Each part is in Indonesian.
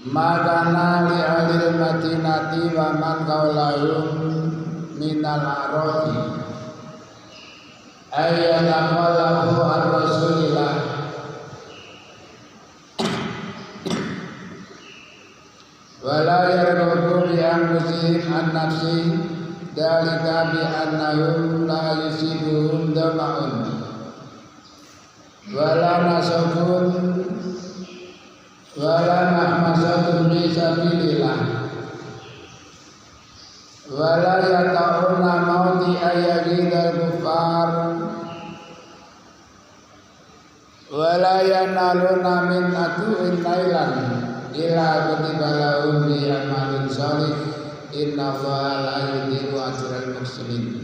Magana li alil madinati wa man qaulahum minal arabi ayyataqallahu ar-rasulillah wala yarghabu bi anfusihim an nafsi dalika bi annahum la yusibuhum dama'un wala nasabun wala mahmasatun fi sabilillah wala yata'una mauti ayyidal kufar wala yanaluna min atu'in nailan ila kutibalahum bi amalin sholih inna allaha la yudhi'u ajral muhsinin.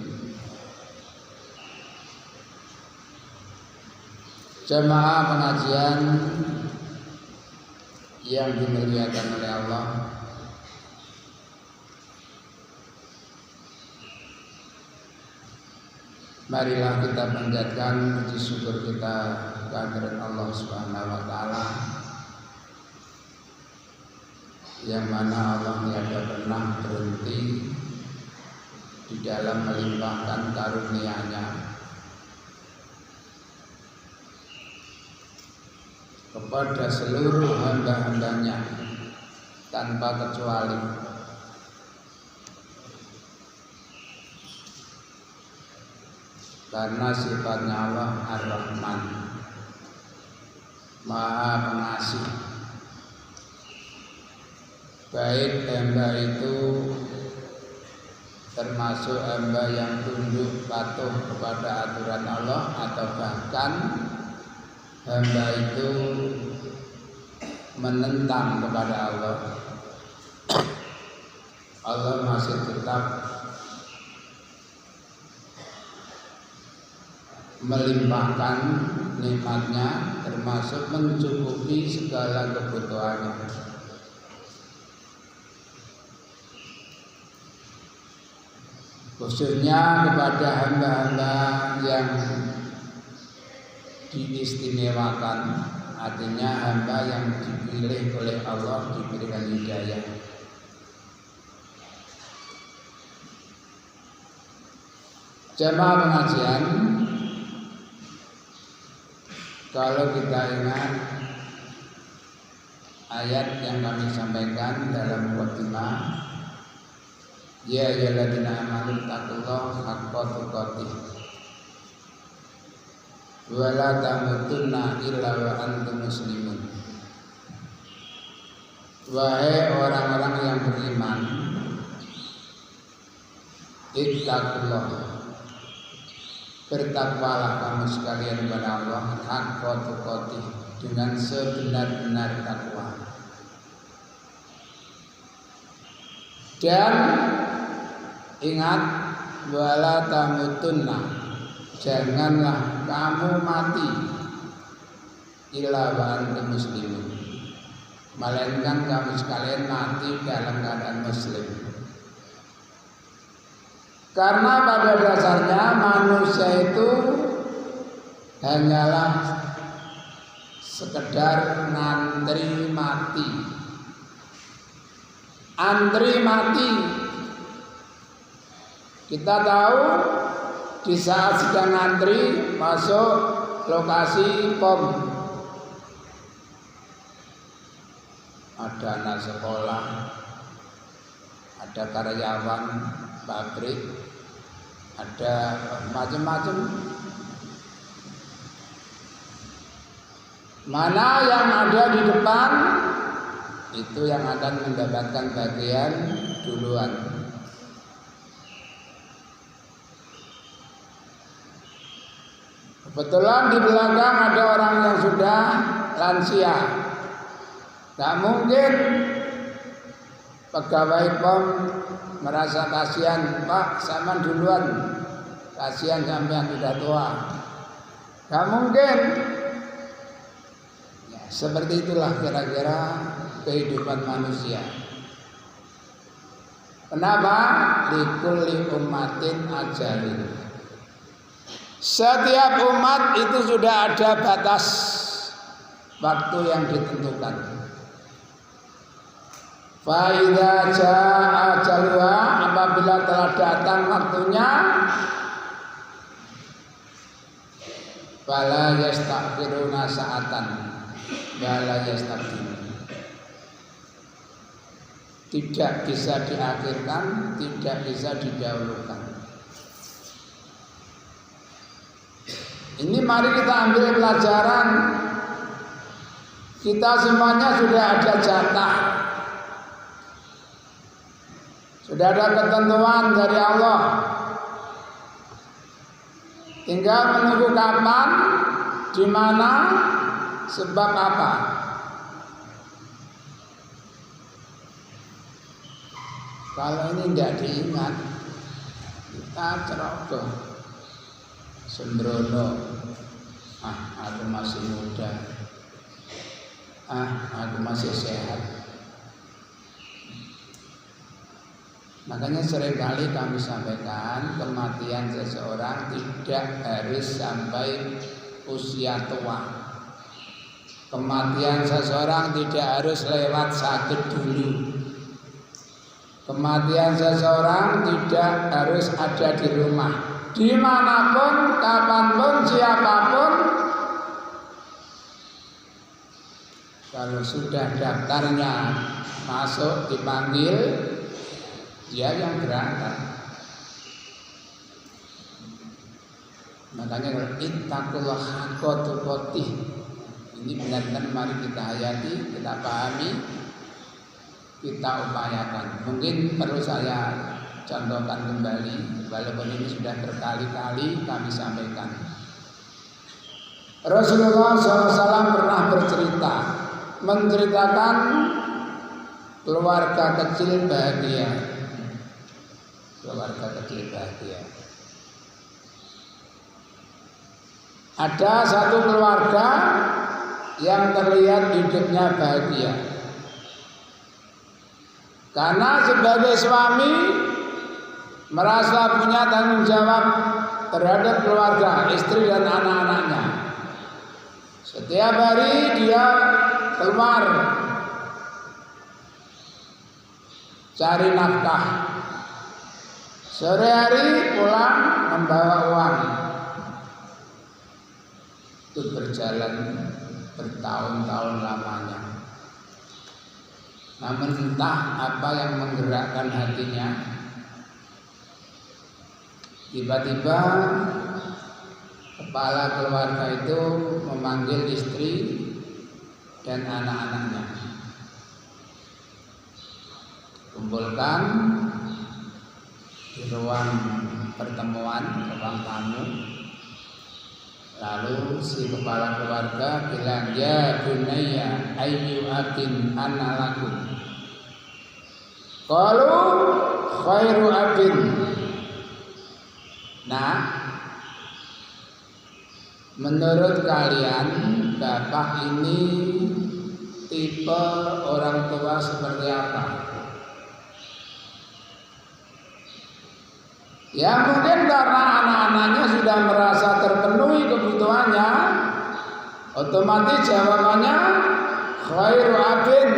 Jemaah pengajian yang dimuliakan oleh Allah, marilah kita panjatkan puji syukur kita kehadirat Allah Subhanahu wa taala, yang mana Allah tiada pernah berhenti di dalam melimpahkan karunia-Nya kepada seluruh hamba-hambanya tanpa kecuali. Karena sifatnya Allah Ar-Rahman, Maha Pengasih. Baik hamba itu termasuk hamba yang tunduk patuh kepada aturan Allah, atau bahkan hamba itu menentang kepada Allah, Allah masih tetap melimpahkan nikmatnya, termasuk mencukupi segala kebutuhannya. Khususnya kepada hamba-hamba yang diistimewakan, artinya hamba yang dipilih oleh Allah, diberikan hidayah. Jemaah pengajian, kalau kita ingat ayat yang kami sampaikan dalam mukadimah, ya ayyuhalladzina amanu taqullaha haqqa tuqatih wa la tamutunna illa wa antum muslimun. Wahai orang-orang yang beriman, ittaqullah, bertakwalah kamu sekalian kepada Allah haqqa tuqatih, dengan sebenar-benar takwa. Dan ingat, wala tamutunna, janganlah kamu mati illa wa antum muslimun, melainkan kamu sekalian mati dalam keadaan muslim. Karena pada dasarnya manusia itu hanyalah sekedar ngantri mati. Antri mati. Kita tahu di saat sedang antri masuk lokasi pom, ada anak sekolah, ada karyawan pabrik, ada macam-macam. Mana yang ada di depan itu yang akan mendapatkan bagian duluan. Kebetulan di belakang ada orang yang sudah lansia. Gak mungkin pegawai POM merasa kasihan, Pak, sama duluan, kasihan sampean sudah tua. Gak mungkin. Ya, seperti itulah kira-kira kehidupan manusia. Kenapa? Likulli ummatin ajalin. Setiap umat itu sudah ada batas waktu yang ditentukan. Fa idza jaa ajaluha, apabila telah datang waktunya, fala yastakhiruna sa'atan wala yastaqdimun. Tidak bisa diakhirkan, tidak bisa didahulukan. Ini mari kita ambil pelajaran. Kita semuanya sudah ada jatah, sudah ada ketentuan dari Allah. Tinggal menunggu kapan, di mana, sebab apa. Kalau ini tidak diingat, kita ceroboh, sembrono. Aku masih muda, aku masih sehat. Makanya seringkali kami sampaikan, kematian seseorang tidak harus sampai usia tua. Kematian seseorang tidak harus lewat sakit dulu. Kematian seseorang tidak harus ada di rumah. Dimanapun, kapanpun, siapapun, kalau sudah daftarnya masuk, dipanggil, dia yang berangkat. Makanya ittaqullah haqqa tuqatih. Ini benar-benar mari kita hayati, kita pahami, kita upayakan. Mungkin perlu saya contohkan kembali, walaupun ini sudah berkali-kali kami sampaikan. Rasulullah SAW pernah bercerita, menceritakan keluarga kecil bahagia. Keluarga kecil bahagia. Ada satu keluarga yang terlihat hidupnya bahagia, karena sebagai suami merasa punya tanggung jawab terhadap keluarga, istri dan anak-anaknya. Setiap hari dia keluar cari nafkah, sore hari pulang membawa uang. Itu berjalan bertahun-tahun lamanya. Namun entah apa yang menggerakkan hatinya, tiba-tiba kepala keluarga itu memanggil istri dan anak-anaknya. Kumpulkan di ruang pertemuan, ruang tamu. Lalu si kepala keluarga bilang, ya bunayya ayyu abin ana lakum. Qalu khairu abin. Nah, menurut kalian bapak ini tipe orang tua seperti apa? Ya mungkin karena anak-anaknya sudah merasa terpenuhi kebutuhannya, otomatis jawabannya khairu abin.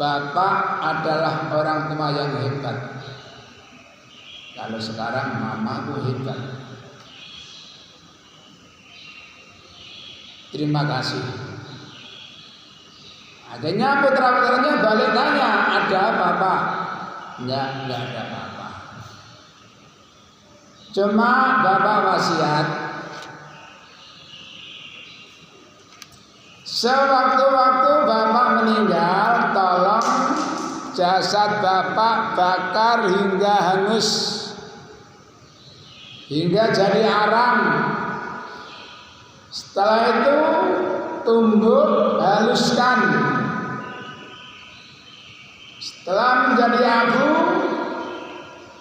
Bapak adalah orang tua yang hebat. Kalau sekarang mamaku hebat. Terima kasih. Akhirnya putra-putranya balik tanya, ada apa Pak? Enggak ada apa-apa. Cuma bapak wasiat, sewaktu-waktu bapak meninggal, tolong jasad bapak bakar hingga hangus, hingga jadi arang. Setelah itu tumbuk, haluskan. Setelah menjadi abu,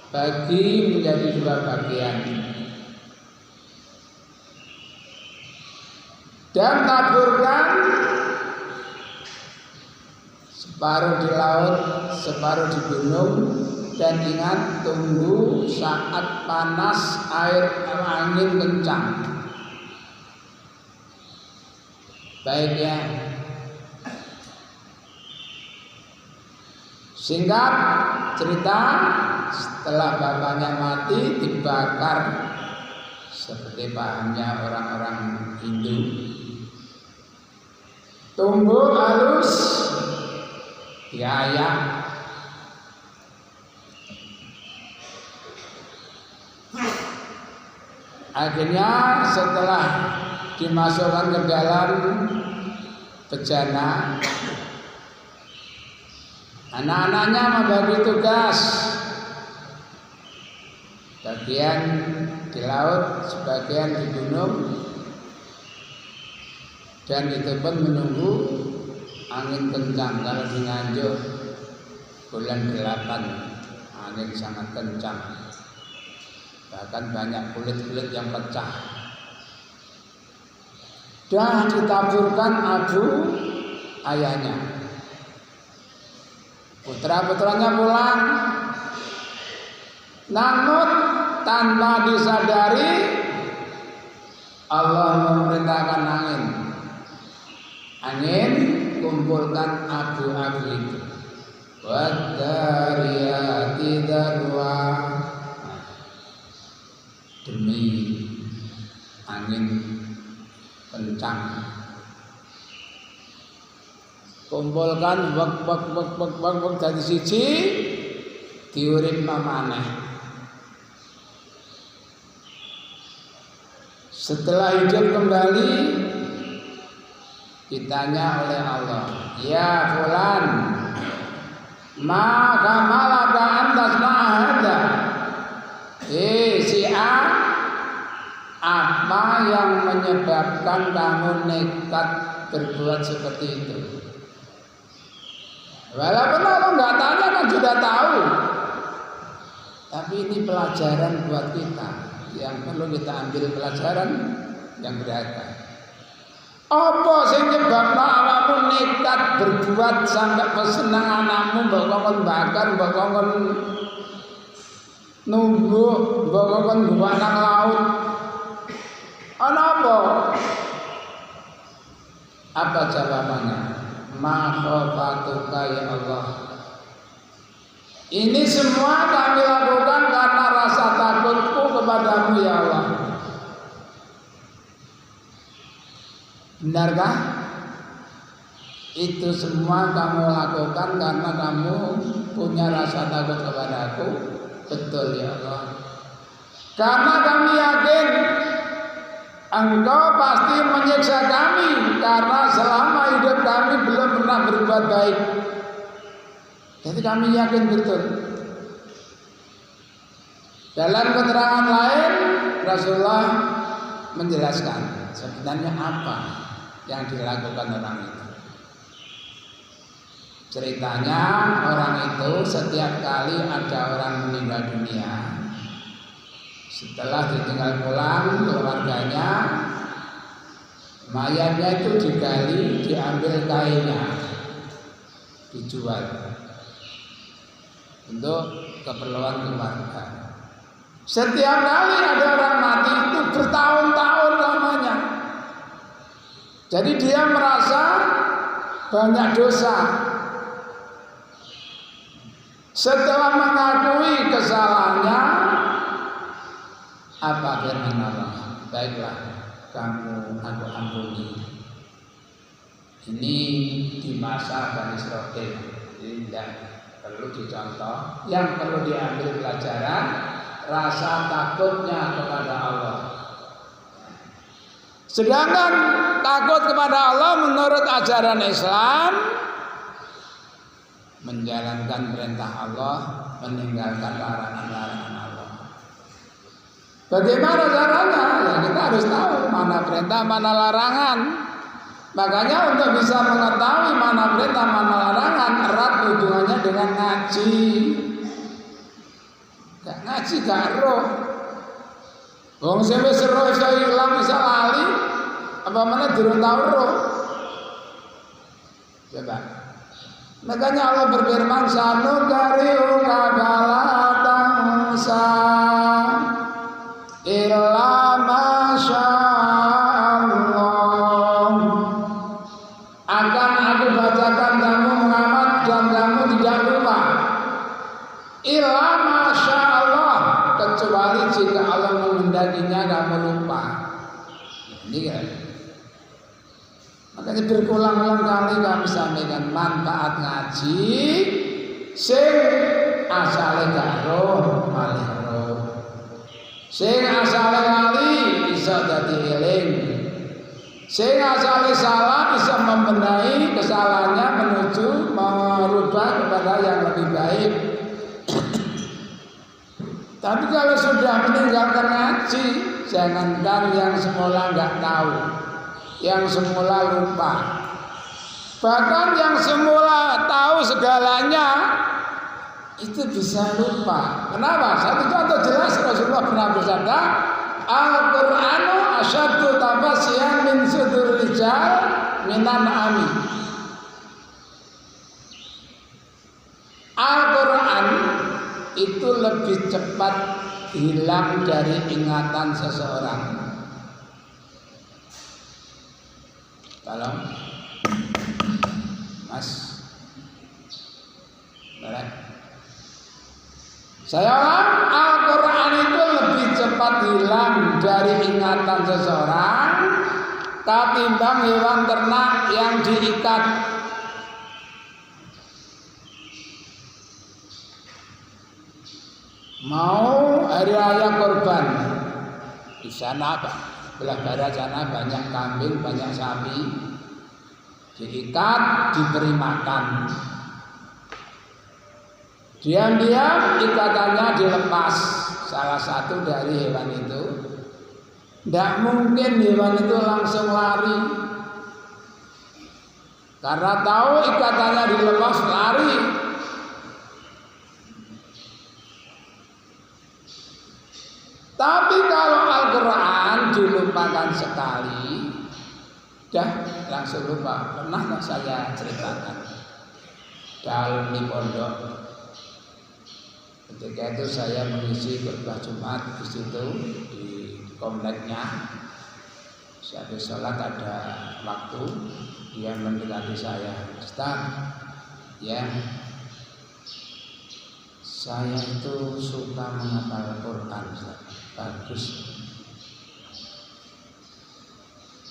bagi menjadi dua bagian dan taburkan separuh di laut, separuh di gunung. Dan ingat, tunggu saat panas air angin kencang. Baik ya. Singkat cerita, setelah bapaknya mati dibakar seperti pahamnya orang-orang Hindu. Tumbuh halus, diayak. Akhirnya setelah dimasukkan ke dalam bejana, anak-anaknya membagi tugas. Bagian di laut, sebagian di gunung, dan itu pun menunggu angin kencang. Kalau di Nganjuk bulan 8 angin sangat kencang, bahkan banyak kulit-kulit yang pecah. Dan ditaburkan abu ayahnya. Putra-putranya pulang, namun tanpa disadari Allah memerintahkan angin kumpulkan abu-abu itu. Waddariyati darwa, demi angin kencang, kumpulkan wak dari siji diurip maneh. Setelah hidup kembali ditanya oleh Allah, ya fulan, ma kamalaka antas ma'ahada. Si A, apa yang menyebabkan kamu nekat berbuat seperti itu? Walaupun Allah nggak tanya kan sudah tahu. Tapi ini pelajaran buat kita yang perlu kita ambil pelajaran yang berharga. Apa sing nyebabna awakmu nekat berbuat sampai pesenang anakmu mbok kongkon bakar, mbok kongkon numbuk, mbok kongkon buang nang laut? Ana apa? Apa jawabannya? Ma khafatuka ya Allah. Ini semua kami lakukan karena rasa takutku kepadamu ya Allah. Benarkah? Itu semua kamu lakukan karena kamu punya rasa takut kepada aku? Betul ya Allah. Karena kami yakin Engkau pasti menyiksa kami karena selama hidup kami belum pernah berbuat baik. Jadi kami yakin betul. Dalam keterangan lain Rasulullah menjelaskan sebenarnya apa yang dilakukan orang itu. Ceritanya orang itu setiap kali ada orang meninggal dunia, setelah ditinggal pulang keluarganya, mayatnya itu digali, diambil kainnya, dijual untuk keperluan keluarga. Setiap kali ada orang mati itu bertahun-tahun lamanya. Jadi dia merasa banyak dosa. Setelah mengakui kesalahannya, apa firman Allah? Baiklah, kamu aku ampuni. Ini di masa Bani Israil, tidak perlu dicontoh. Yang perlu diambil pelajaran rasa takutnya kepada Allah. Sedangkan takut kepada Allah menurut ajaran Islam, menjalankan perintah Allah, meninggalkan larangan-larangan Allah. Bagaimana caranya? Ya kita harus tahu mana perintah, mana larangan. Makanya untuk bisa mengetahui mana perintah, mana larangan, erat hubungannya dengan ngaji. Gak ngaji gak roh. Wong sing wis roh iso ilang iso lali, apa mana durung tau roh. Coba. Makanya Allah berfirman, sanukariu kabalatan illa masyaallah. Akan aku bacakan kamu Muhammad dan kamu tidak lupa berulang-ulang kali kami sampaikan manfaat ngaji sing asale gak roh malih roh. Sing asale lali bisa dadi eling. Sing asale salah bisa membenahi kesalahannya menuju merubah kepada yang lebih baik. Tapi kalau sudah meninggalkan ngaji, jangankan yang semula nggak tahu, yang semula lupa, bahkan yang semula tahu segalanya itu bisa lupa. Kenapa? Satu contoh jelas Rasulullah pernah bersabda, Al-Qur'anu asyaddu tabasyan min sudur rijal minan ami. Al-Qur'an itu lebih cepat hilang dari ingatan seseorang. Tolong, Mas. Baik. Saya ulang, Al-Quran itu lebih cepat hilang dari ingatan seseorang ketimbang hewan ternak yang diikat. Mau hari raya Kurban, di sana apa? Belah barat sana banyak kambing, banyak sapi, diikat, diberi makan. Diam-diam ikatannya dilepas salah satu dari hewan itu. Tidak mungkin hewan itu langsung lari, karena tahu ikatannya dilepas lari. Tapi kalau Al-Quran dilupakan sekali, dah langsung lupa. Pernah nggak saya ceritakan? Dalam di pondok, ketika itu saya mengisi khutbah Jumat di situ di kompleknya. Habis sholat ada waktu, dia mendekati saya, Ustaz, ya. Saya itu suka menghafal Quran, bagus.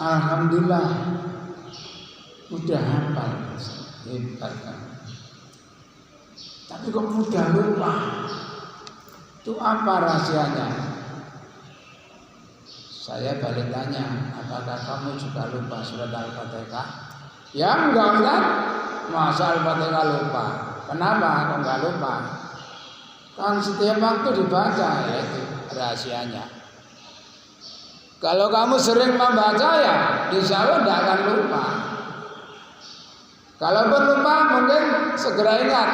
Alhamdulillah, mudah hafal, hebat kan. Tapi kok mudah lupa? Itu apa rahasianya? Saya balik tanya, apakah kamu juga lupa surat Al-Fatihah? Ya enggak kan? Masa Al-Fatihah lupa? Kenapa kok enggak lupa? Kan setiap waktu dibaca, ya itu rahasianya. Kalau kamu sering membaca ya insya Allah tidak akan lupa. Kalau lupa mungkin segera ingat.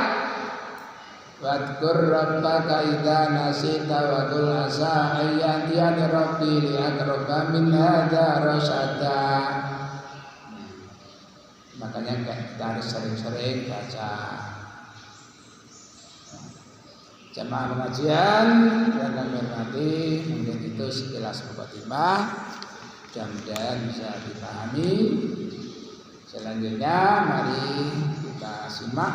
Wadkur rabbaka idza nasita wa qul asa ayyatiyani rabbi li aqraba min hadza rasyada. Makanya kita harus sering-sering baca. Jamaah pengajian yang kami hormati, mungkin itu sekilas mukadimah, mudah-mudahan bisa dipahami. Selanjutnya mari kita simak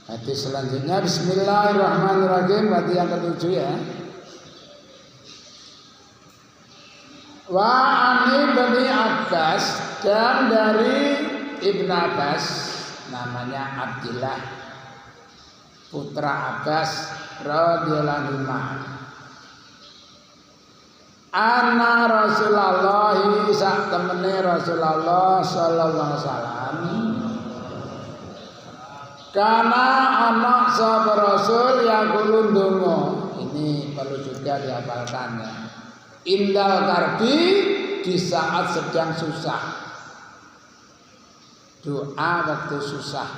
hadis selanjutnya. Bismillahirrahmanirrahim. Hadis yang ke-7 ya. Wa ani bani Abbas, dan dari Ibn Abbas, namanya Abdillah putra Abbas radhiyallahu anhu. Anna Rasulullah sak temene Rasulullah sallallahu alaihi wasallam karena anak sahabat Rasul yang kulundungo. Ini perlu juga dihafalkan ya. Indal karbi, di saat sedang susah. Doa waktu susah.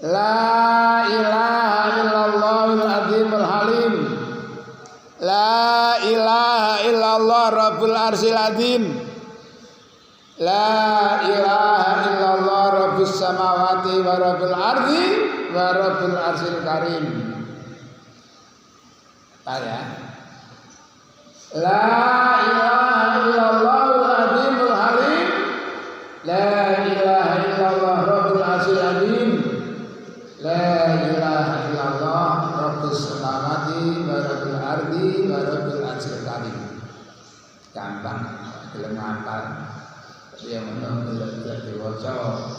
La ilaha illallahul azimul halim. La ilaha illallah rabbul arsyil azim. La ilaha illallah rabbus samawati wa rabbul ardi wa rabbul arsyil karim. Ya. La ilaha illallahul azimul halim. La ilaha illallah rabbul arsyil azim. La ilaha illallah rabbus samawati wa rabbul ardi wa rabbul arsyil karim. Gampang, belum hafal. yang menolak diwaca.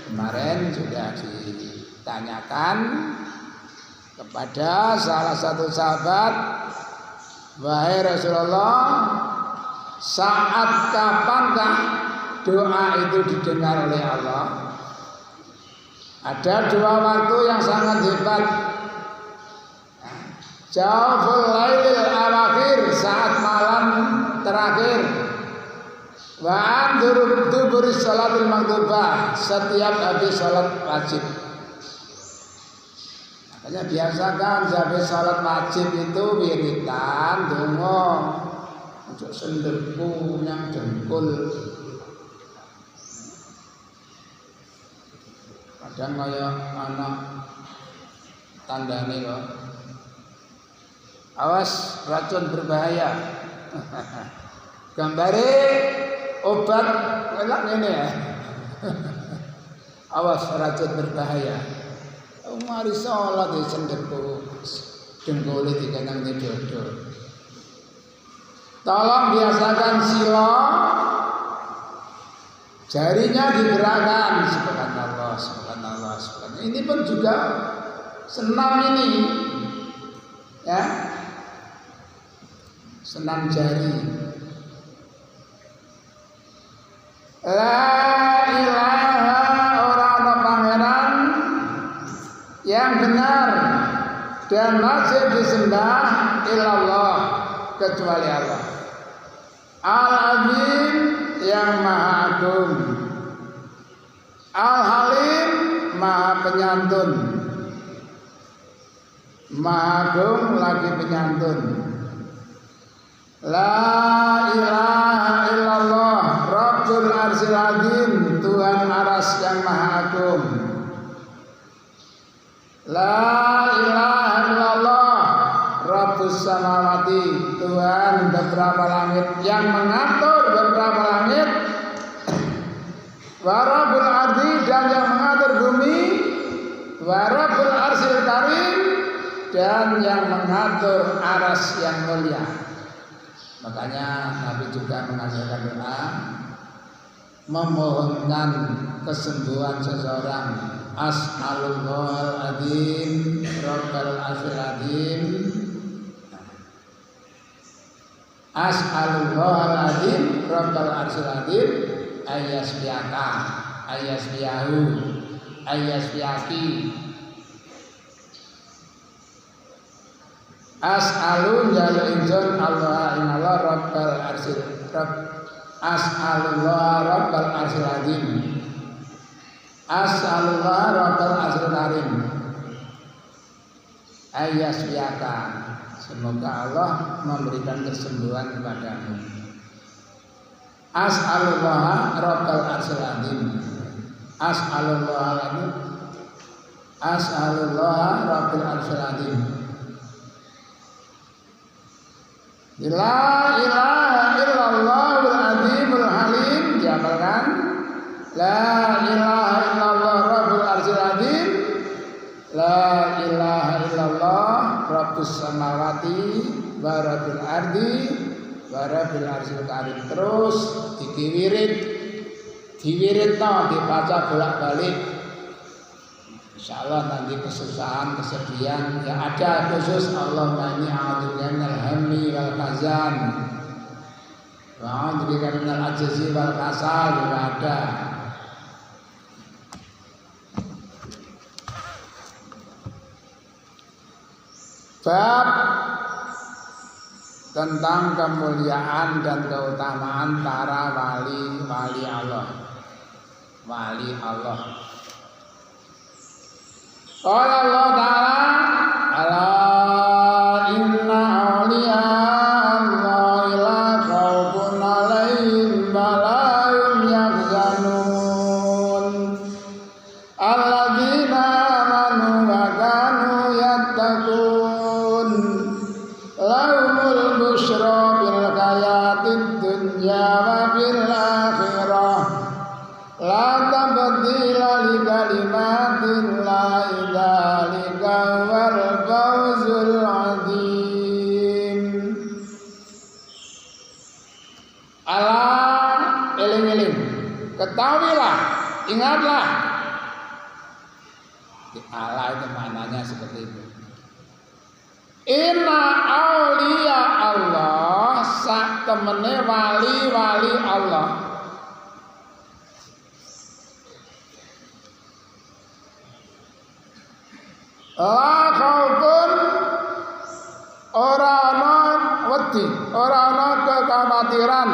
Kemarin sudah ditanyakan kepada salah satu sahabat, wahai Rasulullah, saat kapankah doa itu didengar oleh Allah? Ada dua waktu yang sangat hebat. Jawful lailil awakhir, saat malam terakhir. Wa andur duburi salatul maghribah, setiap habis salat wajib. Makanya biasakan habis salat wajib itu wiritan donga, ojo senderku yang dengkul. Kadang kaya anak tandane kok. Awas racun berbahaya. Gambare obat elak ngene ya. Awas racun berbahaya. Mari salat di sendekku dengkule dikenang di dodo. Tolong biasakan sila, jarinya digerakkan. Subhanallah, subhanallah, subhanallah. Ini pun juga senam ini, ya, senam jari. La ilaha ora pangeran yang benar dan wajib disembah illallah kecuali Allah. Al-Azim yang maha agung, Al-Halim maha penyantun, maha agung lagi penyantun. La ilaha illallah Rabbul Arsyil Azim, Tuhan aras yang maha agung. La ilaha illallah Rabbus samawati, Tuhan beberapa langit yang mengatur beberapa langit. Wa Rabbul ardi, dan yang mengatur bumi. Wa Rabbul Arsyil Karim, dan yang mengatur aras yang mulia. Makanya Nabi juga mengajarkan doa memohonkan kesembuhan seseorang. As'alullahal adzim Rabbal arsyil adzim, As'alullahal adzim Rabbal arsyil adzim ayyasbiaka ayyasbiahu ayyasbiaki. As'alu jalu insun Allah inallah Rabbal arsyil As'alullah Rabbal arsyil adzim, As'alullah Rabbal arsyil karim ayyasbiaka. Semoga Allah memberikan kesembuhan kepadamu. As'alullah Rabbal arsyil adzim, As'alullah Rabbal arsyil adzim. La ilaha illallahul azimul halim, dihafalkan. La ilaha illallah Rabbul arsyil adzim, la ilaha illallah Rabbus samawati wa Rabbil ardi wa Rabbil arsyil karim. Terus diwiridno, dibaca bolak-balik. Insyaallah nanti kesusahan, kesedihan yang ada khusus Allahumma inni a'udzubika minal hammi wal hazan wa a'udzubika minal ajzi wal kasal juga ada. Bab tentang kemuliaan dan keutamaan para wali Allah. Wali Allah. Qala Allah Ta'ala, ala inna awliya Allahi la khawfun alaihim wa la hum yahzanun, alladzina amanu wa kanu yattaqun, lahumul busyra bil hayatid dunya wa bil akhirah, la tabdila li kalimatillahi dzalika wal fawzul adzim. Allah eling-eling Ketahuilah, ingatlah. Allah itu maknanya seperti itu. Inna auliya Allah, sak temene wali-wali Allah. La khaufun, ora ana wedi, ora ana kekhawatiran.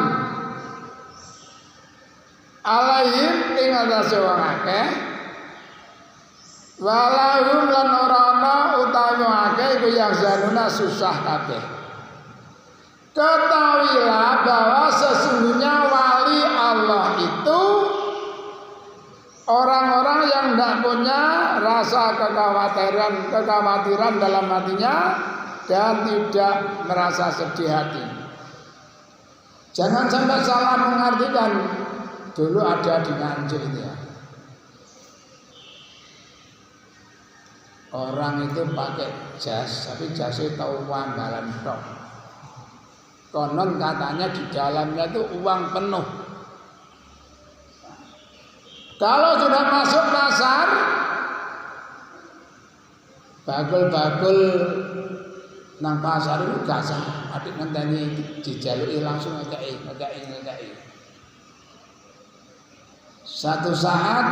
Alaihim ing atase wong akeh. Walahum lan ora ana utawi akeh iku yang zanuna susah kabeh. Ketahuilah bahwa sesungguhnya wali Allah itu orang-orang yang tidak punya rasa kekhawatiran dalam hatinya dan tidak merasa sedih hati. Jangan sampai salah mengartikan. Dulu ada di Nganjuk itu ya. Orang itu pakai jas, tapi jasnya tahu wambalan tok. Konon katanya di dalamnya itu uang penuh. Kalau sudah masuk pasar, bakul-bakul nang pasar itu gak sah. Adik ngenteni dijalui langsung ngekei. Satu saat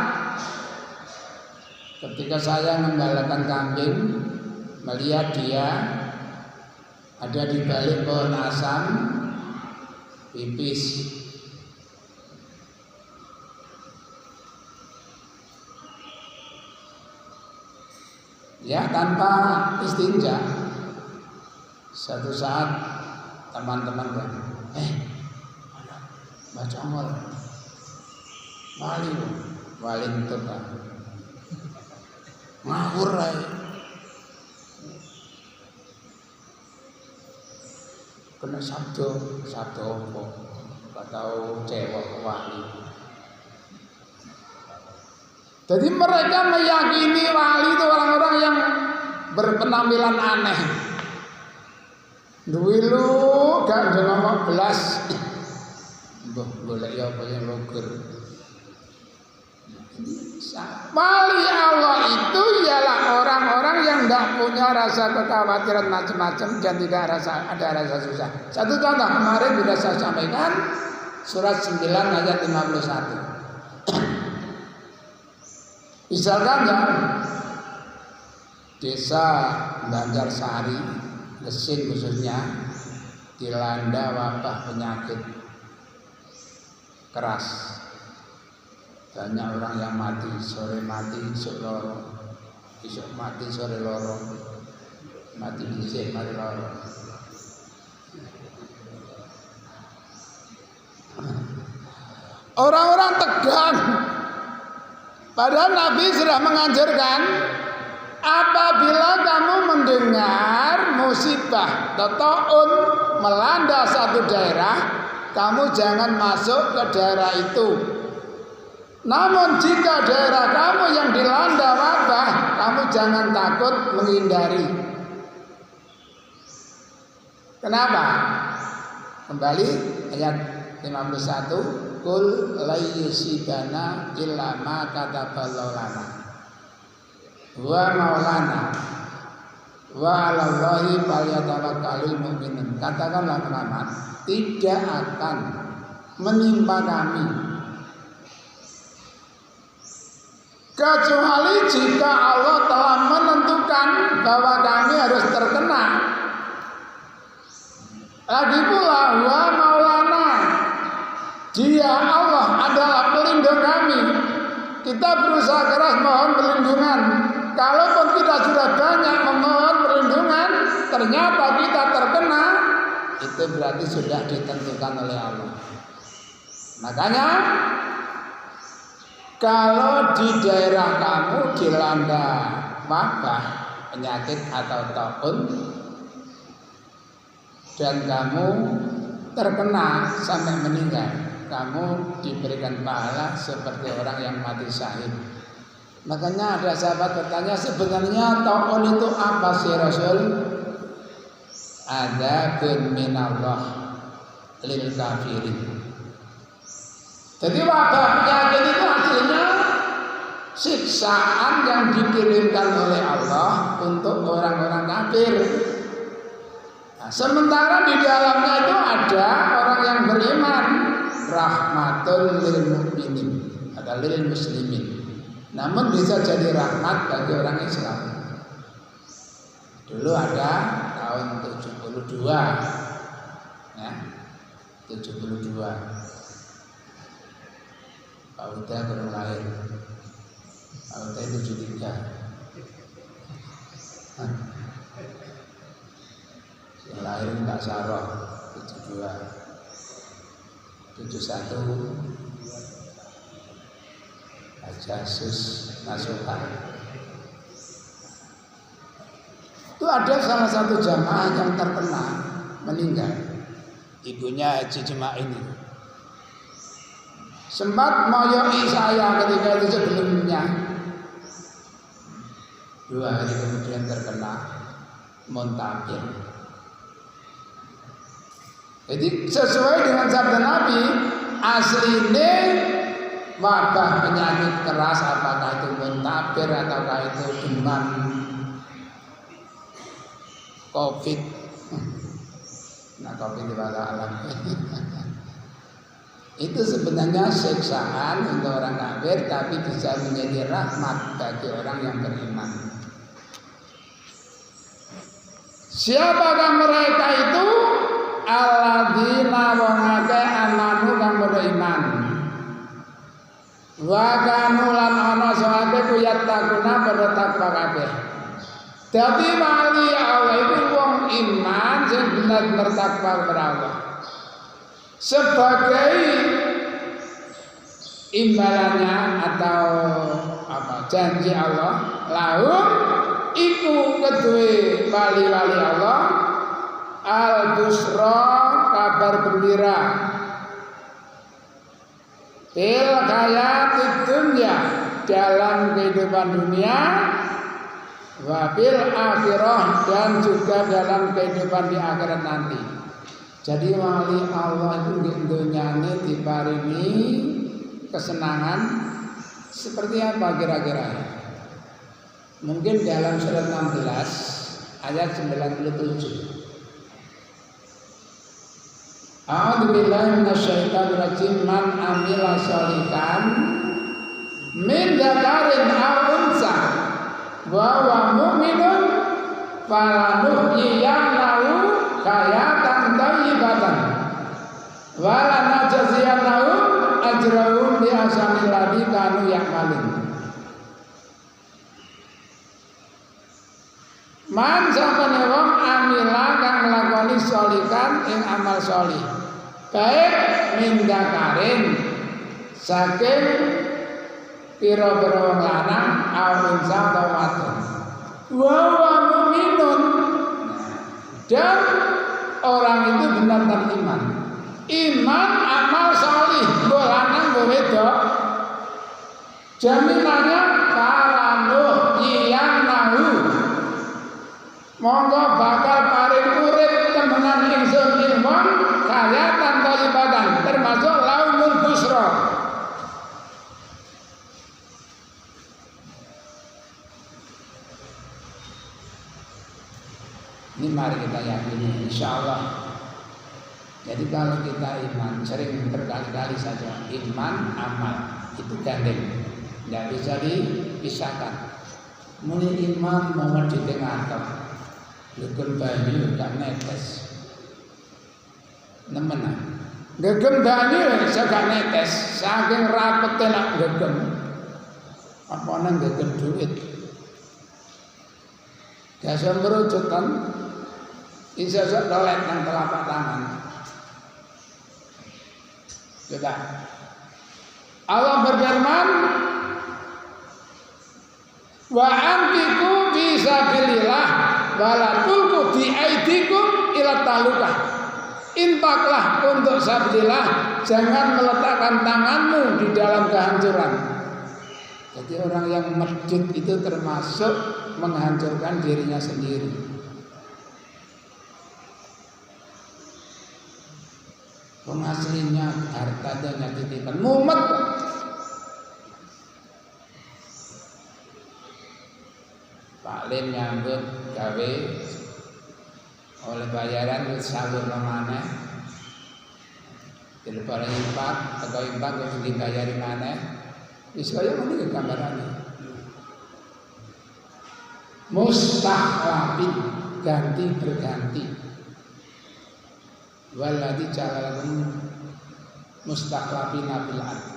ketika saya menggalakan kambing, melihat dia ada di balik pohon asam, pipis. Ya, tanpa istinja. Satu saat teman-teman bilang, Mbak Congol, wali itu kan ngawur aja. Kena sabdo apa? Gak tahu cewek wali. Jadi mereka meyakini wali itu orang-orang yang berpenampilan aneh. Dulu gak ngomong belas. Mbah golek ya apa yang loger. Wali Allah itu ialah orang-orang yang tidak punya rasa kekhawatiran macam-macam dan tidak ada rasa susah. Satu contoh kemarin sudah saya sampaikan, surat 9 ayat 51. Misalkan ya, desa Banjarsari, Lesing khususnya, dilanda wabah penyakit keras. Banyak orang yang mati, sore mati, esok loro, esok mati, sore loro, mati dhisik, mati loro. Orang-orang tegang. Padahal Nabi sudah menganjurkan, apabila kamu mendengar musibah taun melanda satu daerah, kamu jangan masuk ke daerah itu. Namun jika daerah kamu yang dilanda wabah, kamu jangan takut menghindari. Kenapa? Kembali ayat 51, Qul la yusibana illa ma kataballahu lana wa maulana wa 'alallahi falyatawakkalul mu'minun. Katakanlah Muhammad, tidak akan menimpa kami kecuali jika Allah telah menentukan bahwa kami harus terkena. Lagi pula wa maulana, Dia Allah adalah pelindung kami. Kita berusaha keras mohon perlindungan. Kalaupun kita sudah banyak memohon perlindungan, ternyata kita terkena, itu berarti sudah ditentukan oleh Allah. Makanya kalau di daerah kamu dilanda wabah, penyakit atau taun, dan kamu terkena sampai meninggal, kamu diberikan pahala seperti orang yang mati syahid. Makanya ada sahabat bertanya, sebenarnya taun itu apa sih Rasul? Adzabun minallah lil kafirin. Jadi wabah penyakit itu hasilnya siksaan yang dikirimkan oleh Allah untuk orang-orang kafir. Nah, sementara di dalamnya itu ada orang yang beriman, rahmatun lil mukminin, ada lil muslimin. Namun bisa jadi rahmat bagi orang Islam. Dulu ada tahun 72, ya, 72. Pak Uda baru lahir. Pak Uda 73. Yang lahir Mbak Saroh 72. 71 Jasus Nasuha. Itu ada salah satu jamaah yang terkena meninggal. Ibunya Haji Jemaah ini sempat moyoi saya ketika itu sebelumnya. 2 hari kemudian terkena muntabil. Jadi sesuai dengan sabda Nabi, aslinya wabah penyakit keras, apakah itu muntabil ataukah itu demam COVID. Nah, COVID di alam. Itu sebenarnya siksaan untuk orang kafir, tapi bisa menjadi rahmat bagi orang yang beriman. Siapakah mereka itu? Alladzina wongake amanu kang beriman. Wa kanu lan ana sawate kuyat takuna pada takwa kabeh. Dadi wali Allah itu wong iman sing bener bertakwa kepada Allah. Sebagai imbalannya atau janji Allah, lahum iku kedue wali-wali Allah al-busra kabar gembira fil hayatid dunya dalam kehidupan dunia wa fil akhirah dan juga dalam kehidupan di akhirat nanti. Jadi wali Allah itu di dunyane diparingi kesenangan seperti apa kira-kira? Mungkin dalam surat 16 ayat 97. A'udzubillahi minasyaitonir rajim. Man amila sholihan min dzakarin aw unsa wa huwa mu'minun falanuhyiyannahu hayatan thayyibatan wa lanajziyannahum ajrahum bi ahsanil ladzi kanu ya'malun. Man sapane wong amila kang nglakoni sholihan ing amal sholih baik mindakarin saking pira-pira wong lanang awinsa atau wadon wa mu'minun dan orang itu benar beriman. Iman amal sholih mbok lanang mbok wedok jaminannya kalanuh yanahu monggo bakal paring urip temenan ingsun ing wong kaya tanpa ibadah termasuk laumul busra. Ini mari kita yakini insyaallah. Jadi kalau kita iman sering berkali-kali saja iman amal itu gandeng, tidak bisa dipisahkan. Muni iman mau di tengah Gegem banyu gak netes. Nemenan. Gegem banyu gak netes, saking rapete nak gegem. Apa nang gegem duit. Biasa merujukan isok dolet nang telapak tangan. Coba. Allah berfirman, wa anfiqu fi sabilillah wala tulqu bi aidikum ila talukah. Infaklah untuk sabilillah, jangan meletakkan tanganmu di dalam kehancuran. Jadi orang yang medit itu termasuk menghancurkan dirinya sendiri. Pengaslinya hartanya titipan mumet. Pak Lim nyambut gawe oleh bayaran salur maneh. Daripada impak, atau impak kudu dibayari maneh. Wis kaya ngono iki gambarane. Mustakhlafin, ganti berganti. Waladzi ja'alakum mustakhlafina fil ardh.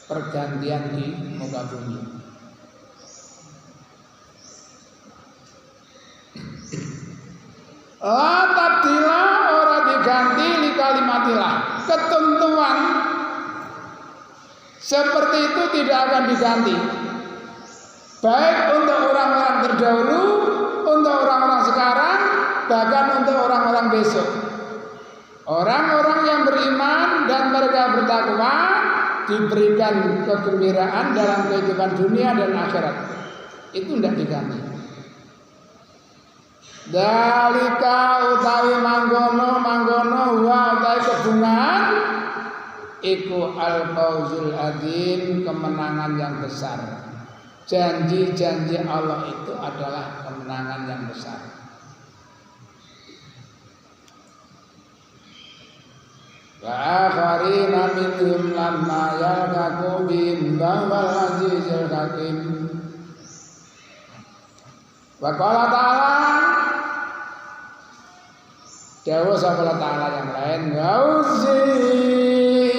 Pergantian di muka bumi. Tabdila ora diganti li kalimatillah. Ketentuan seperti itu tidak akan diganti. Baik untuk orang-orang terdahulu, untuk orang-orang sekarang, bahkan untuk orang-orang besok. Orang-orang yang beriman dan mereka bertakwa diberikan kegembiraan dalam kehidupan dunia dan akhirat. Itu tidak diganti. Dalika utawi manggono wa utawi kebungan iku al-fawzul adzim, kemenangan yang besar. Janji-janji Allah itu adalah kemenangan yang besar. Wa akharina minhum lamma yalqaku bihim wal azizul hakim. Wa qala ta'ala, Dawa Allah Ta'ala yang lain, Gauzi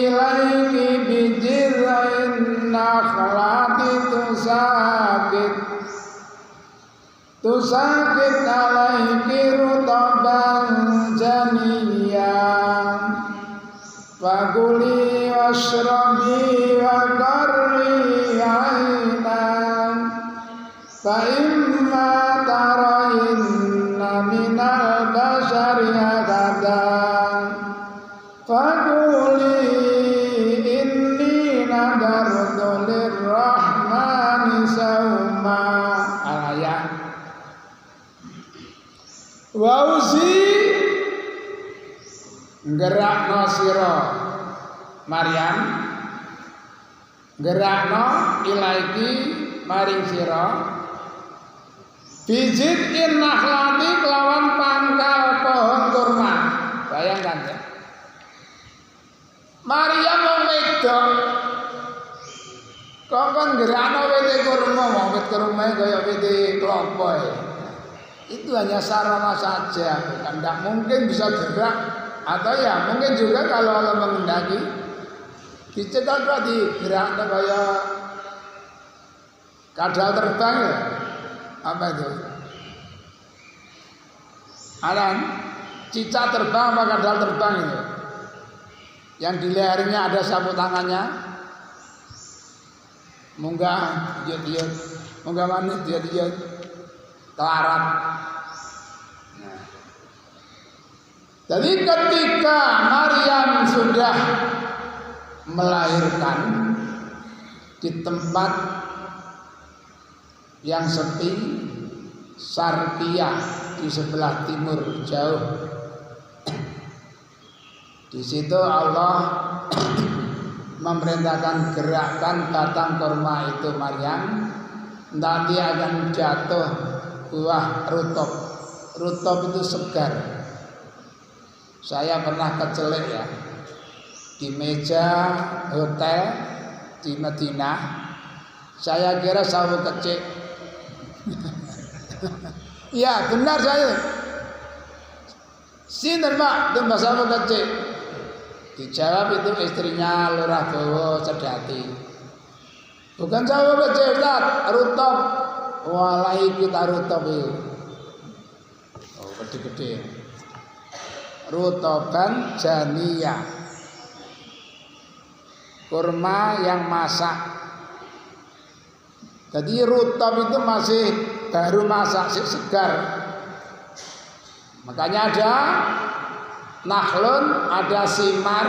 ilaiki bijirrain nakhlati tusakit alaiki rutaban janiyyan fakuli washrabi wa qarri ainan fa imma tarayinna minal bashari hadadan fakuli inni nadartu lirrahmani sawma. Al-ayat wauzi gerakno sira Maryam, gerakno ilaiki maring sira bijit in nakhlati kelawan pangkal pohon kurma. Bayangkan ya, Maryam wong wedok kok gerakno wite kurma, wit kurma kaya wite klopo. Itu hanya sarana saja, bukan tidak mungkin bisa gerak. Atau ya mungkin juga kalau Allah menghendaki dicetak di gerak kayak kadal terbang ya. Apa itu? Alan cicak terbang apa kadal terbang itu? Yang di lehernya ada sapu tangannya. Munggah dia munggah manis dia telarat. Jadi ketika Maryam sudah melahirkan di tempat yang sepi, Sarpia di sebelah timur jauh, di situ Allah memerintahkan gerakan batang kurma itu Maryam, nanti akan jatuh buah rutop. Rutop itu segar. Saya pernah kecelek ya di meja hotel di Madinah. Saya kira sawo kecil. Ya benar saya. Sinten Pak, itu sawo kecil. Dijawab itu istrinya Lurah Bowo Sedati. Bukan sawo kecil, Ustaz, rutop. Wallahi kita rutop itu. Oh, gede-gede. Rutoban janiyah, kurma yang masak. Jadi rutop itu masih baru masak, segar. Makanya ada nakhlun, ada simar,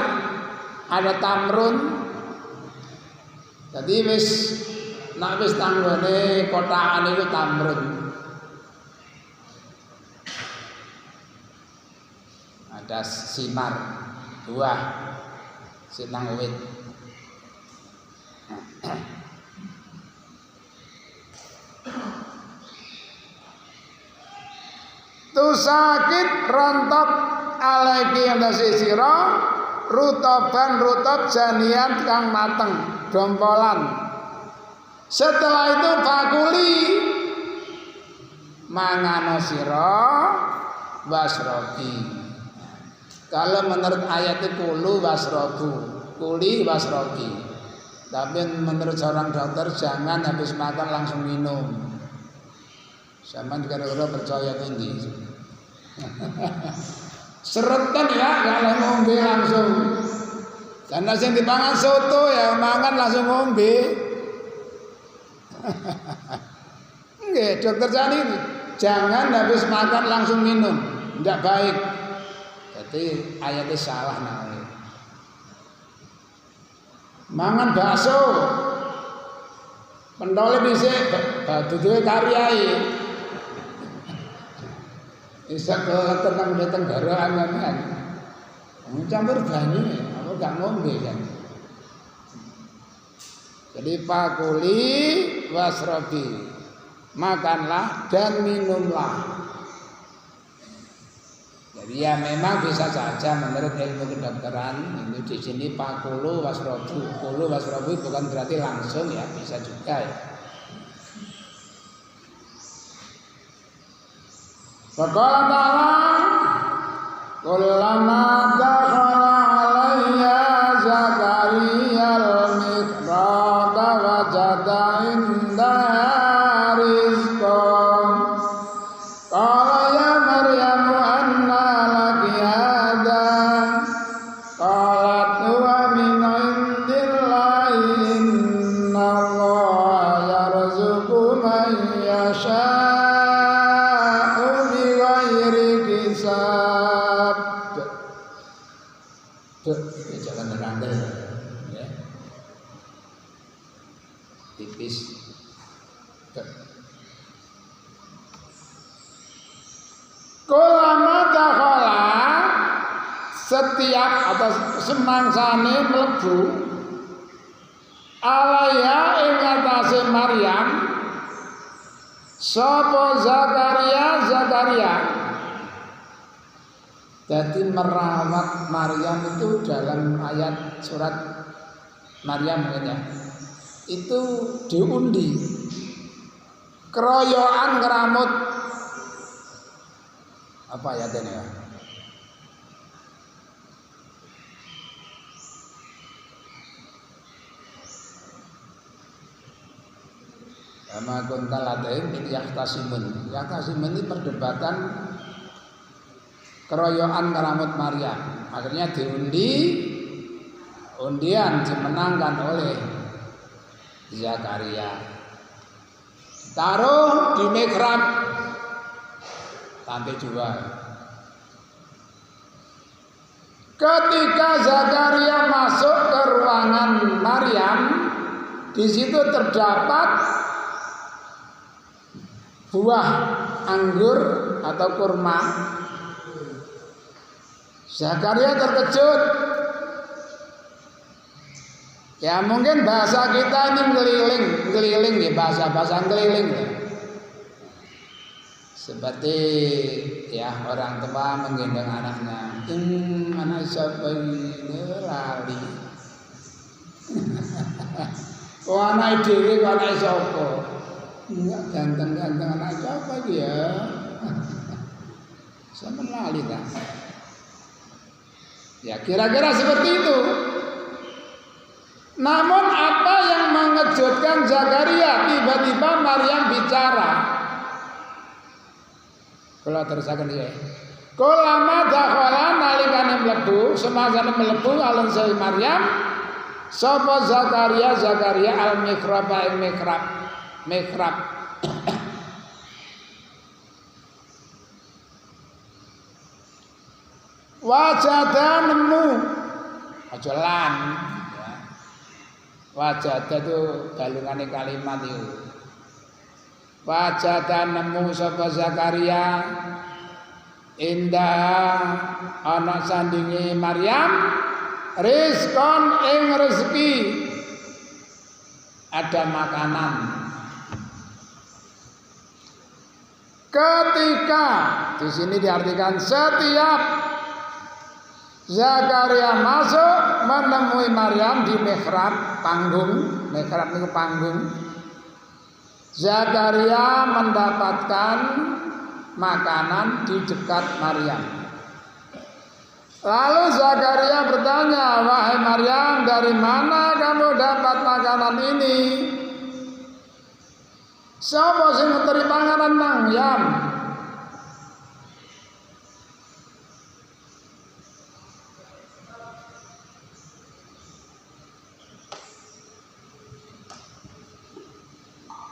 ada tamrun. Jadi wis tanggone kotaan itu tamrun. Ada simar buah, sinang wit. Tu sakit rontok alaiki andase sira rutoban rutob janian kang mateng dompolan. Setelah itu bakuli mangano sira wasrobi. Kalau menurut ayat itu kulu wasrobu, kuli wasrobi. Tapi menurut seorang dokter jangan habis makan langsung minum. Sama kira-kira percaya tinggi. Seretan ya kalau ngombe langsung. Karena yang dipangan soto ya mangan langsung ngombe. Nggih, dokter Jani jangan habis makan langsung minum, tidak baik. Jadi ayatnya salah namanya. Mangan bakso, pentole dhisik, duduhe karyai. Bisa keteng datang garaan kan. Campur banyu, apa gak ngombe kan. Jadi pakuli wasrobi, makanlah dan minumlah. Jadi ya memang bisa saja menurut ilmu kedokteran itu di sini pakulu wasrobu, kulu wasrobu bukan berarti langsung ya, bisa juga ya. Faqala ta'ala kullama dakhala alayya Zakaria al-mihrab wajada indaha rizqan qala ya Maryam anna laki hadha qalat huwa min indillahi inna Allaha yarzuqu man yasha jangan merandel ya. Tipis. Kulama dakhala setiap atau semangsane mlebu alaya ing atase Maryam sapa Zakaria. Jadi merawat Maryam itu dalam ayat surat Maryam ya, itu diundi keroyokan ngeramut apa ayatnya ya? Sama kuntalatain ini yahtasimun ini perdebatan keroyokan keramut Maryam. Akhirnya undian dimenangkan oleh Zakaria. Taruh di mihrab lantai 2. Ketika Zakaria masuk ke ruangan Maryam, di situ terdapat buah anggur atau kurma. Zakaria terkejut. Ya mungkin bahasa kita ini ngeliling ya, bahasa ngeliling ya. Seperti ya orang tua menggendong anaknya. Anak siapa ini lali. Oh anak dewe anak siapa? Enggak ganteng-ganteng anak siapa dia? Sama lali kan? Ya kira-kira seperti itu. Namun apa yang mengejutkan Zakaria? Tiba-tiba Maryam bicara. Kalau terusakan dia. Kulama dakhala nalikane mlebu, semangsa mlebu alun sawi Maryam, sapa Zakaria al-mihrab ing mihrab. Wajada nemu aja lan ya. Wajada itu galungane kalimat itu. Wajada nemu sapa Zakaria indah ana sandinge Maryam rizqan ing rezeki, ada makanan. Ketika di sini diartikan setiap Zakaria masuk menemui Maryam di mihrab panggung, mihrab itu panggung. Zakaria mendapatkan makanan di dekat Maryam. Lalu Zakaria bertanya, "Wahai Maryam, dari mana kamu dapat makanan ini? Siapa sing ngeteri panganan nang Yam?"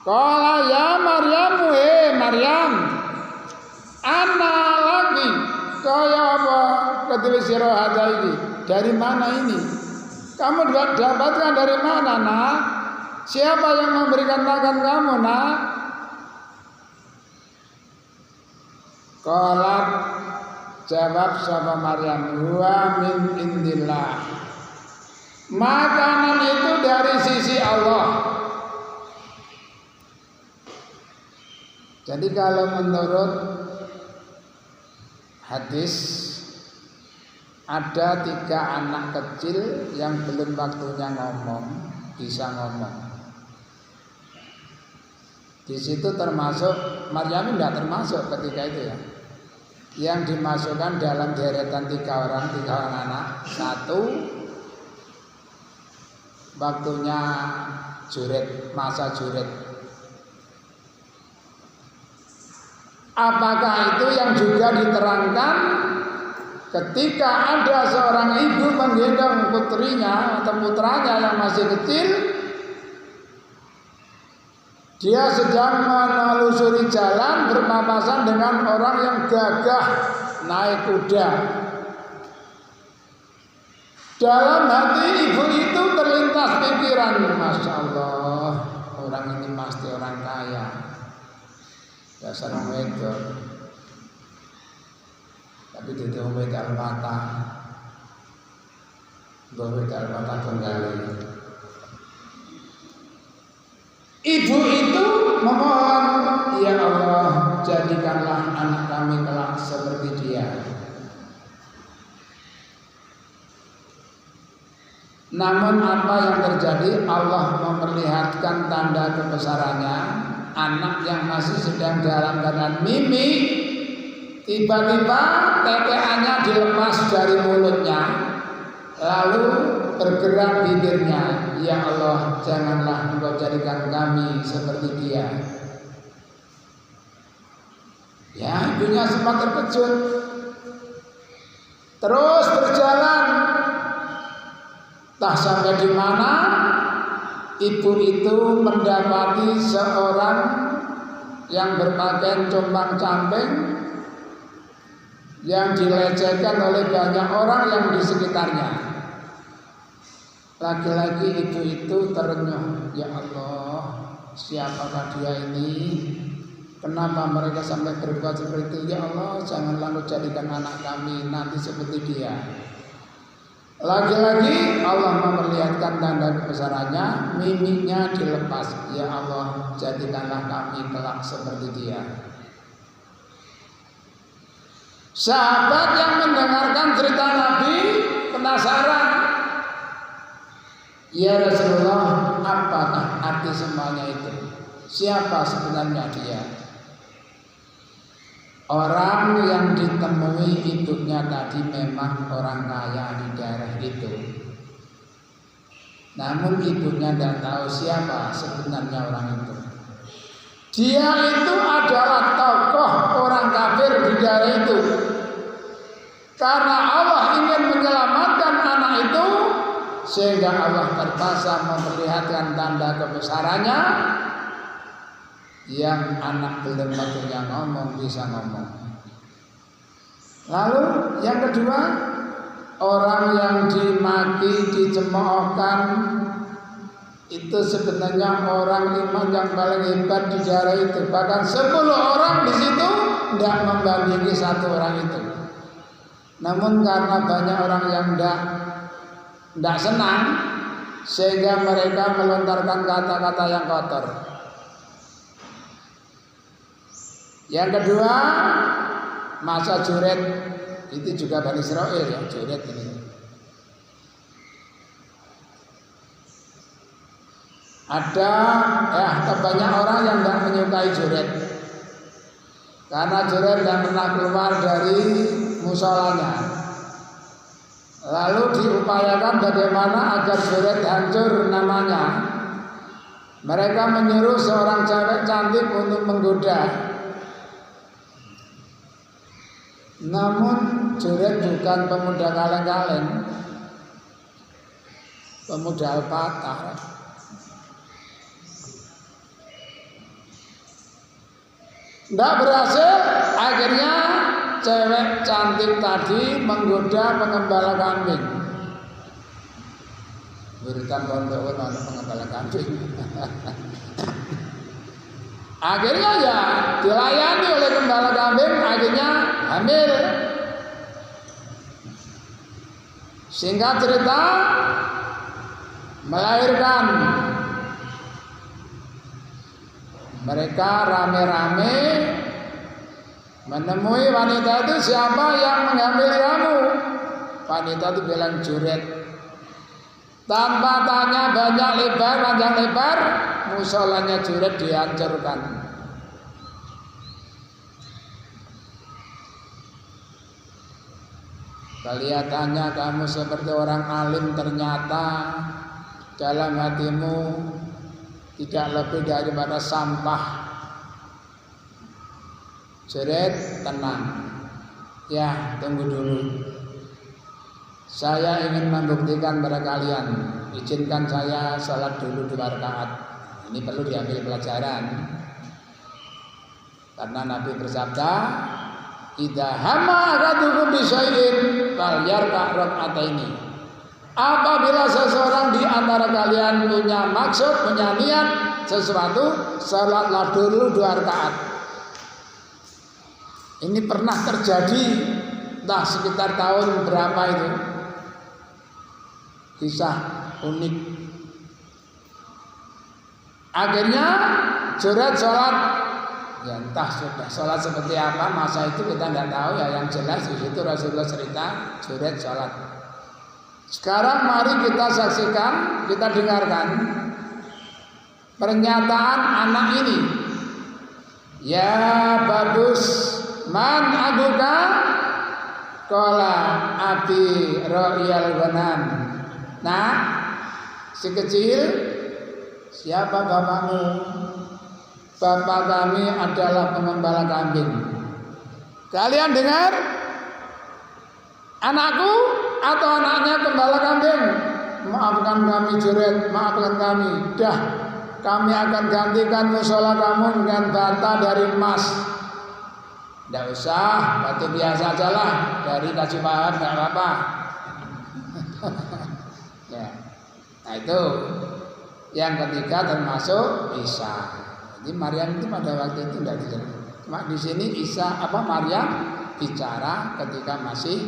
Kala ya Maryam, Maryam, ana lagi kaya apa kedua sira hadza iki? Dari mana ini? Kamu dapatkan dari mana, Nak? Siapa yang memberikan makan kamu, Nak? Qalat, jawab sama Maryam, wa min indillah. Makanan itu dari sisi Allah. Jadi kalau menurut hadis ada 3 anak kecil yang belum waktunya ngomong bisa ngomong. Di situ termasuk Maryam tidak termasuk ketika itu ya. Yang dimasukkan dalam deretan 3 orang anak. 1 waktunya juret, masa juret. Apakah itu yang juga diterangkan ketika ada seorang ibu menggendong putrinya atau putranya yang masih kecil, dia sedang menelusuri jalan berpapasan dengan orang yang gagah naik kuda. Dalam hati ibu itu terlintas pikiran, Masya Allah, orang ini pasti orang kaya. Dasar wedok, tapi tidak wedok mata, wedok mata tunggal. Ibu itu memohon, ya Allah, jadikanlah anak kami kelak seperti dia. Namun apa yang terjadi? Allah memperlihatkan tanda kebesarannya. Anak yang masih sedang dalam keadaan mimik, tiba-tiba teteannya dilepas dari mulutnya, lalu bergerak bibirnya. Ya Allah, janganlah Engkau jadikan kami seperti dia. Ya, ibunya sempat terkejut. Terus berjalan, tak sampai di mana ibu itu mendapati seorang yang berpakaian compang-camping yang dilecehkan oleh banyak orang yang di sekitarnya. Lagi-lagi ibu itu terenyuh, ya Allah, siapakah dia ini? Kenapa mereka sampai berbuat seperti itu? Ya Allah, janganlah Engkau jadikan anak kami nanti seperti dia. Lagi-lagi Allah memperlihatkan tanda kebesarannya, mimiknya dilepas. Ya Allah, jadikanlah kami kelak seperti dia. Sahabat yang mendengarkan cerita Nabi penasaran. Ya Rasulullah, apakah arti semuanya itu? Siapa sebenarnya dia? Orang yang ditemui ibunya tadi memang orang kaya di daerah itu. Namun ibunya tidak tahu siapa sebenarnya orang itu. Dia itu adalah tokoh orang kafir di daerah itu. Karena Allah ingin menyelamatkan anak itu, sehingga Allah terpaksa memperlihatkan tanda kebesarannya. Yang anak belum waktunya ngomong bisa ngomong. Lalu yang kedua, orang yang dimaki, dicemoohkan, itu sebenarnya orang iman yang paling hebat di daerah itu. Bahkan 10 orang di situ tidak membandingi 1 orang itu. Namun karena banyak orang yang tidak tidak senang sehingga mereka melontarkan kata-kata yang kotor. Yang kedua, masa Juret, itu juga Bani Israil ya, Juret ini. Ada banyak orang yang tidak menyukai Juret, karena Juret tidak pernah keluar dari musolanya. Lalu diupayakan bagaimana agar Juret hancur namanya. Mereka menyuruh seorang cewek cantik untuk menggoda. Namun Juret bukan pemuda kaleng-kaleng, pemuda alpatah. Tidak berhasil, akhirnya cewek cantik tadi menggoda pengembala kambing. Berikan pondok untuk pengembala kambing. Akhirnya ya dilayani oleh pengembala kambing, akhirnya hamil. Singkat cerita, melahirkan. Mereka rame-rame menemui wanita itu, siapa yang menghamili kamu? Wanita itu bilang Juret. Tanpa tanya panjang lebar, musolanya Juret dihancurkan. Kelihatannya kamu seperti orang alim, ternyata dalam hatimu tidak lebih daripada sampah. Juret, tenang. Ya, tunggu dulu. Saya ingin membuktikan pada kalian. Izinkan saya salat dulu 2 rakaat. Ini perlu diambil pelajaran. Karena Nabi bersabda, "Idza hamma ahadukum bisyai'in falyarka' rak'ataini." Apabila seseorang di antara kalian punya maksud, punya niat sesuatu, salatlah dulu 2 rakaat. Ini pernah terjadi, entah sekitar tahun berapa itu. Kisah unik. Akhirnya Juret sholat, ya entah sudah sholat seperti apa masa itu kita tidak tahu ya. Yang jelas di situ Rasulullah cerita Juret sholat. Sekarang mari kita saksikan, kita dengarkan pernyataan anak ini. Ya bagus, man abuka? Qala abi ra'yal ghanam. Nah, si kecil, siapa bapakmu? Bapak kami adalah pengembala kambing. Kalian dengar? Anakku atau anaknya gembala kambing? Maafkan kami Juret, maafkan kami. Dah, kami akan gantikan musola kamu dengan bata dari emas. Tidak usah, batu biasa aja lah, dari kayu pahat nggak apa-apa. Ya, nah itu yang ketiga termasuk Isa. Jadi Maryam itu pada waktu itu tidak bicara. Cuma di sini Maryam bicara ketika masih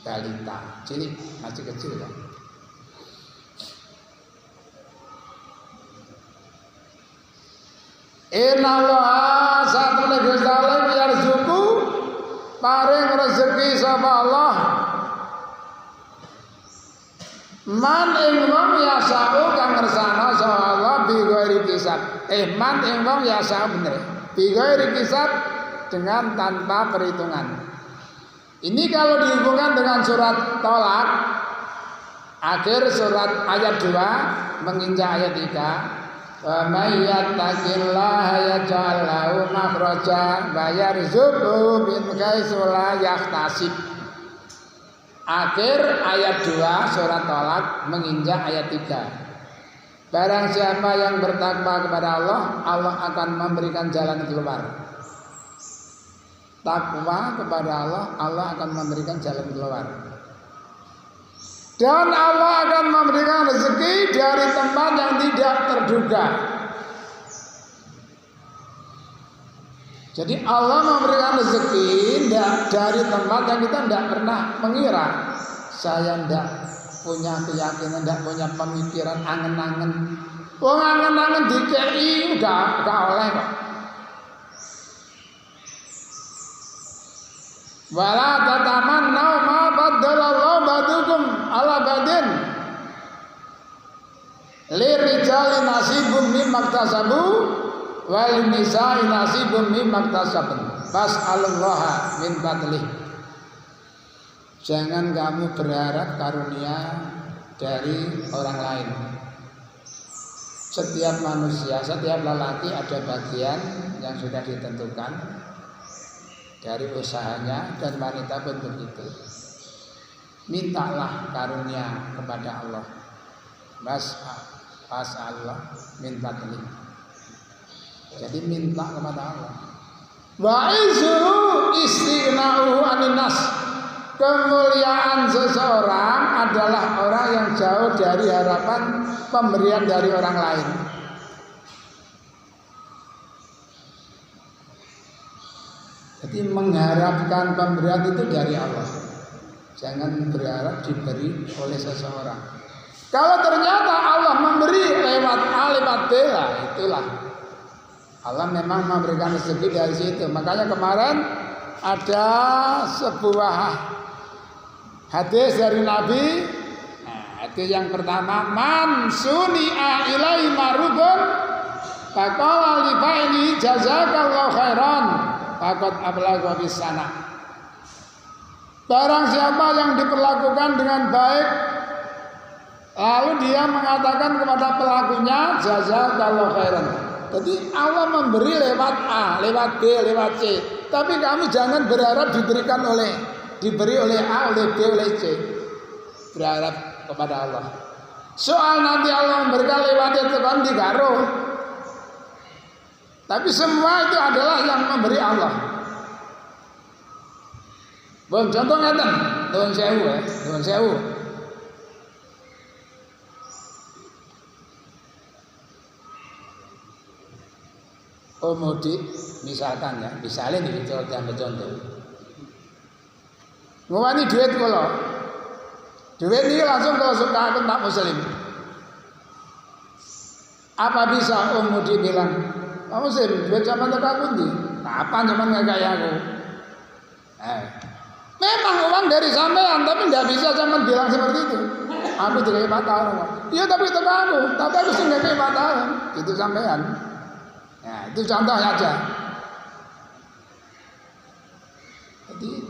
balita, cilik, masih kecil kan. Innallaha satune Gusti Allah yarzuqu paring rezeki sapa Allah man ing wong yasau kang ngersano sapa Allah bi ghairi hisab. Man ing wong yasau bener. Bi ghairi hisab, dengan tanpa perhitungan. Ini kalau dihubungkan dengan surat Tolak, akhir surat ayat 2 menginjak ayat 3. Wa may yattaqillaha yaj'al lahu makhraja wa yarzuqhu min haitsu la yahtasib. Akhir ayat 2 surat Tolak menginjak ayat 3. Barang siapa yang bertakwa kepada Allah, Allah akan memberikan jalan keluar. Takwa kepada Allah, Allah akan memberikan jalan keluar. Dan Allah akan memberikan rezeki dari tempat yang tidak terduga. Jadi Allah memberikan rezeki dari tempat yang kita tidak pernah mengira. Saya tidak punya keyakinan, tidak punya pemikiran, angen-angen. Wong angen-angen dikei enggak oleh kok. Wala tatamannau ma baddalallahu ba'dukum ala badin. Lirijali nasibum mimma iktasabu wal nisa'i nasibum mimma iktasabun. Fas'alullaha min fadlih. Jangan kamu berharap karunia dari orang lain. Setiap manusia, setiap lelaki ada bagian yang sudah ditentukan dari usahanya, dan wanita pun begitu. Mintalah karunia kepada Allah. Pas Allah minta ini. Jadi minta kepada Allah. Wa izru istighna'u anin nas. Kemuliaan seseorang adalah orang yang jauh dari harapan pemberian dari orang lain. Jadi mengharapkan pemberian itu dari Allah. Jangan berharap diberi oleh seseorang. Kalau ternyata Allah memberi lewat A lewat B lah, itulah Allah memang memberikan rezeki dari situ. Makanya kemarin ada sebuah hadis dari Nabi. Hadis yang pertama, man suni'a ilaihi ma'rufun faqala li fa'ili jazakallahu khairan faqad ablagha bisana. Barang siapa yang diperlakukan dengan baik, lalu dia mengatakan kepada pelakunya jazakallahu khairan. Jadi Allah memberi lewat A, lewat B, lewat C. Tapi kamu jangan berharap diberi oleh A, oleh B, oleh C. Berharap kepada Allah. Soal nanti Allah memberikan lewat itu kan digaro. Tapi semua itu adalah yang memberi Allah. Bon, contoh ngeten, nuwun sewu. Mudik misalkan ya, misalnya nih contoh. Ngewani duit kula. Duit ini langsung kalau suka akun Pak Muslim. Apa bisa Mudik bilang, Pak Muslim, duit zaman tak akun di? Kapan zaman nggak kayak aku? Memang uang dari sampean, tapi nggak bisa zaman bilang seperti itu. Aku tidak kayak tahun. Iya tapi itu aku sih nggak kayak tahun. Itu sampean. Nah, itu contoh saja. Jadi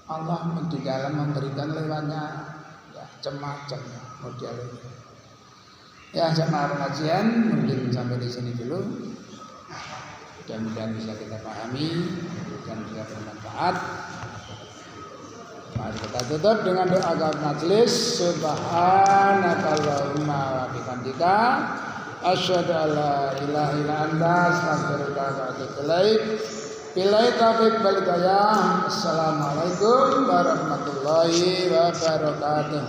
Allah di dalam memberikan lewatnya ya, macam-macam model ini. Ya, jemaah pengajian mungkin sampai di sini dulu. Mudah-mudahan bisa kita pahami dan bisa bermanfaat. Mari kita tutup dengan doa majelis. Subhanakallahumma wa bihamdika asyhadu an la ilaha illa anta astaghfiruka wa atubu ilaik. Billahi taufiq wal hidayah. Assalamualaikum warahmatullahi wabarakatuh.